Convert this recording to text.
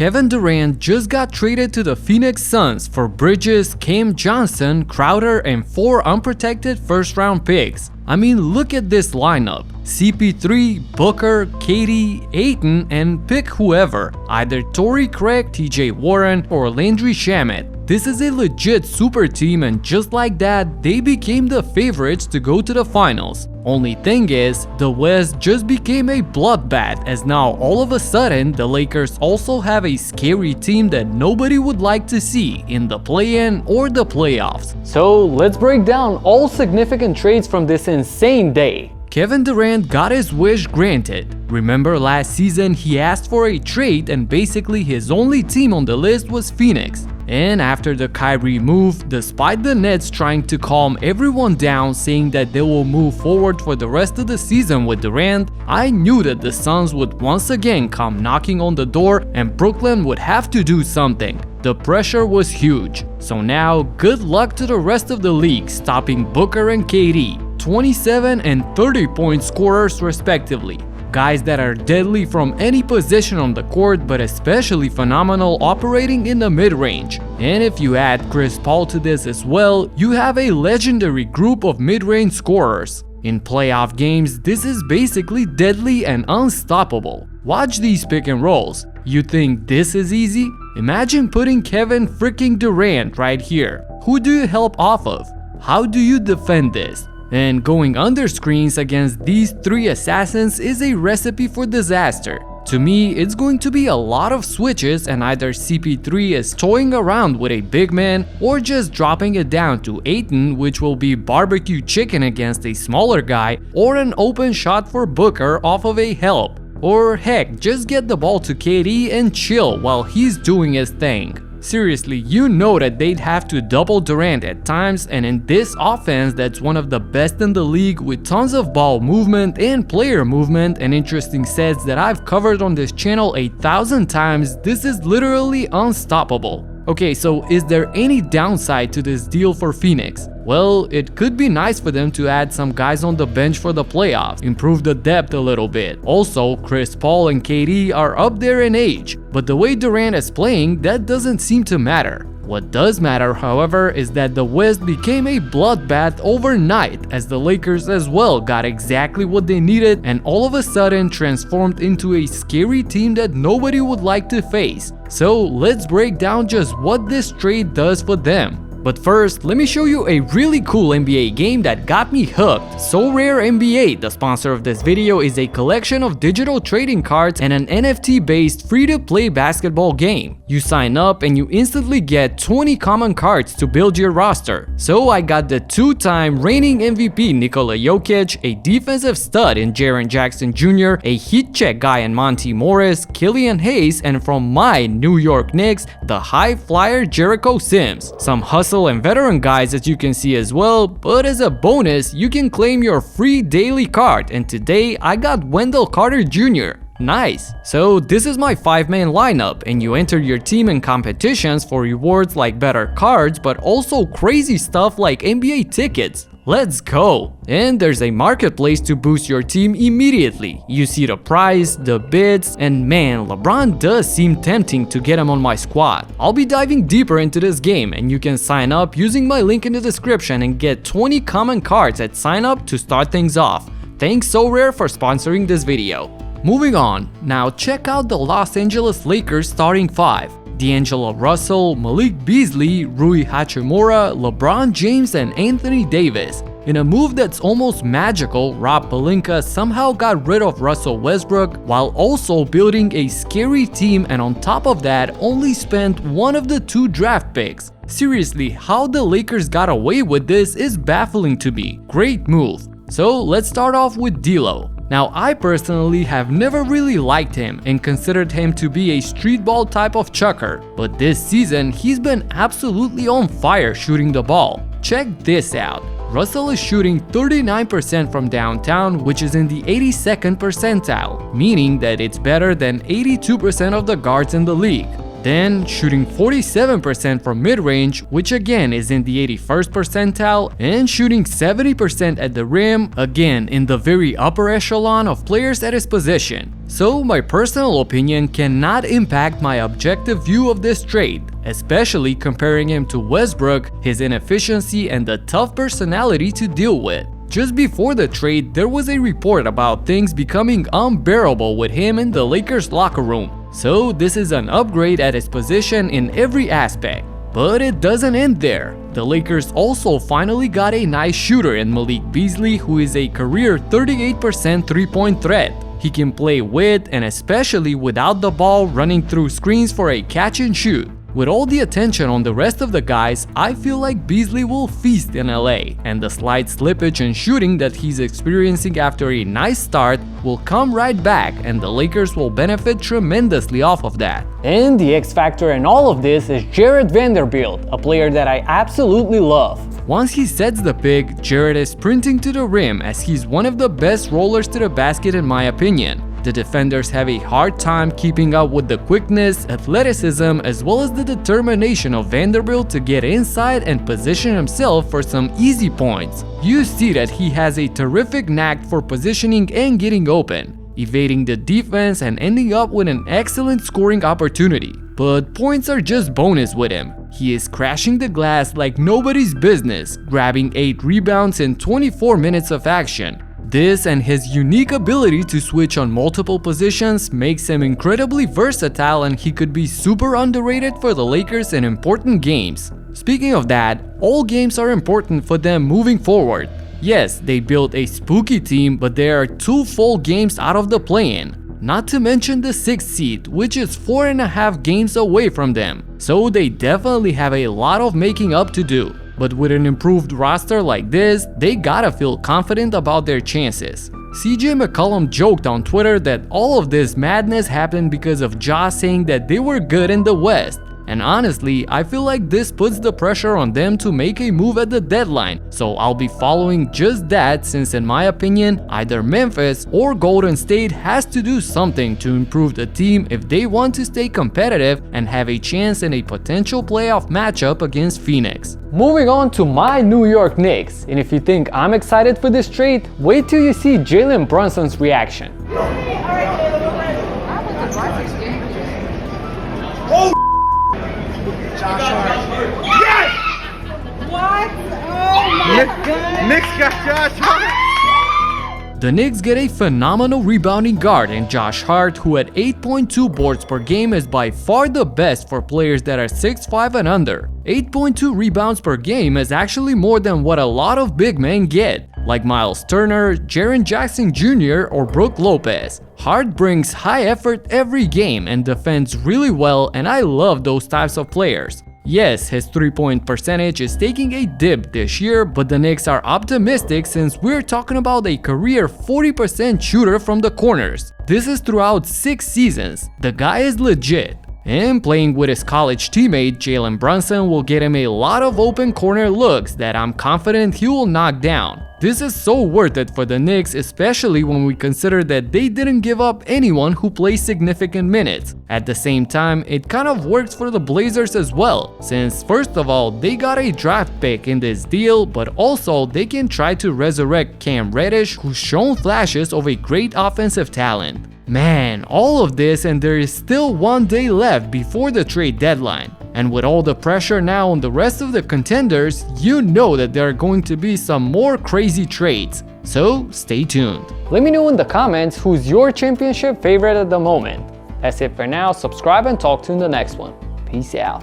Kevin Durant just got traded to the Phoenix Suns for Bridges, Cam Johnson, Crowder, and 4 unprotected first-round picks. I mean, look at this lineup. CP3, Booker, KD, Ayton, and pick whoever, either Torey Craig, TJ Warren, or Landry Shammet. This is a legit super team, and just like that, they became the favorites to go to the finals. Only thing is, the West just became a bloodbath, as now all of a sudden the Lakers also have a scary team that nobody would like to see in the play-in or the playoffs. So let's break down all significant trades from this insane day. Kevin Durant got his wish granted. Remember last season he asked for a trade and basically his only team on the list was Phoenix. And after the Kyrie move, despite the Nets trying to calm everyone down saying that they will move forward for the rest of the season with Durant, I knew that the Suns would once again come knocking on the door and Brooklyn would have to do something. The pressure was huge. So now, good luck to the rest of the league stopping Booker and KD. 27 and 30-point scorers respectively. Guys that are deadly from any position on the court, but especially phenomenal operating in the mid-range. And if you add Chris Paul to this as well, you have a legendary group of mid-range scorers. In playoff games, this is basically deadly and unstoppable. Watch these pick and rolls. You think this is easy? Imagine putting Kevin freaking Durant right here. Who do you help off of? How do you defend this? And going under screens against these 3 assassins is a recipe for disaster. To me, it's going to be a lot of switches and either CP3 is toying around with a big man or just dropping it down to Ayton, which will be barbecue chicken against a smaller guy, or an open shot for Booker off of a help. Or heck, just get the ball to KD and chill while he's doing his thing. Seriously, you know that they'd have to double Durant at times, and in this offense that's one of the best in the league with tons of ball movement and player movement and interesting sets that I've covered on this channel 1,000 times, this is literally unstoppable. Okay, so is there any downside to this deal for Phoenix? Well, it could be nice for them to add some guys on the bench for the playoffs, improve the depth a little bit. Also, Chris Paul and KD are up there in age, but the way Durant is playing, that doesn't seem to matter. What does matter, however, is that the West became a bloodbath overnight as the Lakers as well got exactly what they needed and all of a sudden transformed into a scary team that nobody would like to face. So let's break down just what this trade does for them. But first, let me show you a really cool NBA game that got me hooked. So Rare NBA, the sponsor of this video, is a collection of digital trading cards and an NFT-based free-to-play basketball game. You sign up and you instantly get 20 common cards to build your roster. So I got the 2-time reigning MVP Nikola Jokic, a defensive stud in Jaren Jackson Jr., a heat check guy in Monty Morris, Killian Hayes, and from my New York Knicks, the high flyer Jericho Sims. Some hustle and veteran guys as you can see as well, but as a bonus you can claim your free daily card, and today I got Wendell Carter Jr. Nice. So this is my 5-man lineup, and you enter your team in competitions for rewards like better cards, but also crazy stuff like NBA tickets. Let's go! And there's a marketplace to boost your team immediately. You see the price, the bids, and man, LeBron does seem tempting to get him on my squad. I'll be diving deeper into this game, and you can sign up using my link in the description and get 20 common cards at sign up to start things off. Thanks So Rare for sponsoring this video. Moving on, now check out the Los Angeles Lakers starting 5. D'Angelo Russell, Malik Beasley, Rui Hachimura, LeBron James, and Anthony Davis. In a move that's almost magical, Rob Pelinka somehow got rid of Russell Westbrook while also building a scary team, and on top of that only spent one of the 2 draft picks. Seriously, how the Lakers got away with this is baffling to me. Great move. So let's start off with D'Lo. Now, I personally have never really liked him and considered him to be a street ball type of chucker, but this season he's been absolutely on fire shooting the ball. Check this out. Russell is shooting 39% from downtown, which is in the 82nd percentile, meaning that it's better than 82% of the guards in the league. Then shooting 47% from mid-range, which again is in the 81st percentile, and shooting 70% at the rim, again in the very upper echelon of players at his position. So my personal opinion cannot impact my objective view of this trade, especially comparing him to Westbrook, his inefficiency and the tough personality to deal with. Just before the trade, there was a report about things becoming unbearable with him in the Lakers locker room. So this is an upgrade at his position in every aspect. But it doesn't end there. The Lakers also finally got a nice shooter in Malik Beasley, who is a career 38% three-point threat. He can play with and especially without the ball running through screens for a catch and shoot. With all the attention on the rest of the guys, I feel like Beasley will feast in LA, and the slight slippage in shooting that he's experiencing after a nice start will come right back, and the Lakers will benefit tremendously off of that. And the X factor in all of this is Jarred Vanderbilt, a player that I absolutely love. Once he sets the pick, Jarred is sprinting to the rim as he's one of the best rollers to the basket in my opinion. The defenders have a hard time keeping up with the quickness, athleticism, as well as the determination of Vanderbilt to get inside and position himself for some easy points. You see that he has a terrific knack for positioning and getting open, evading the defense and ending up with an excellent scoring opportunity. But points are just bonus with him. He is crashing the glass like nobody's business, grabbing 8 rebounds in 24 minutes of action. This and his unique ability to switch on multiple positions makes him incredibly versatile, and he could be super underrated for the Lakers in important games. Speaking of that, all games are important for them moving forward. Yes, they built a spooky team, but there are 2 full games out of the play-in. Not to mention the 6th seed, which is 4.5 games away from them. So they definitely have a lot of making up to do. But with an improved roster like this, they gotta feel confident about their chances. CJ McCollum joked on Twitter that all of this madness happened because of Ja saying that they were good in the West. And honestly, I feel like this puts the pressure on them to make a move at the deadline, so I'll be following just that, since in my opinion, either Memphis or Golden State has to do something to improve the team if they want to stay competitive and have a chance in a potential playoff matchup against Phoenix. Moving on to my New York Knicks, and if you think I'm excited for this trade, wait till you see Jalen Brunson's reaction. Yes! What? Oh my God! Knicks got Josh Hart! The Knicks get a phenomenal rebounding guard in Josh Hart, who at 8.2 boards per game is by far the best for players that are 6'5" and under. 8.2 rebounds per game is actually more than what a lot of big men get, like Miles Turner, Jaren Jackson Jr. or Brook Lopez. Hart brings high effort every game and defends really well, and I love those types of players. Yes, his 3-point percentage is taking a dip this year, but the Knicks are optimistic since we're talking about a career 40% shooter from the corners. This is throughout 6 seasons. The guy is legit. And playing with his college teammate Jalen Brunson will get him a lot of open corner looks that I'm confident he will knock down. This is so worth it for the Knicks, especially when we consider that they didn't give up anyone who plays significant minutes. At the same time, it kind of works for the Blazers as well, since first of all, they got a draft pick in this deal, but also they can try to resurrect Cam Reddish, who's shown flashes of a great offensive talent. Man, all of this, and there is still 1 day left before the trade deadline. And with all the pressure now on the rest of the contenders, you know that there are going to be some more crazy trades. So stay tuned. Let me know in the comments who's your championship favorite at the moment. That's it for now. Subscribe and talk to you in the next one. Peace out.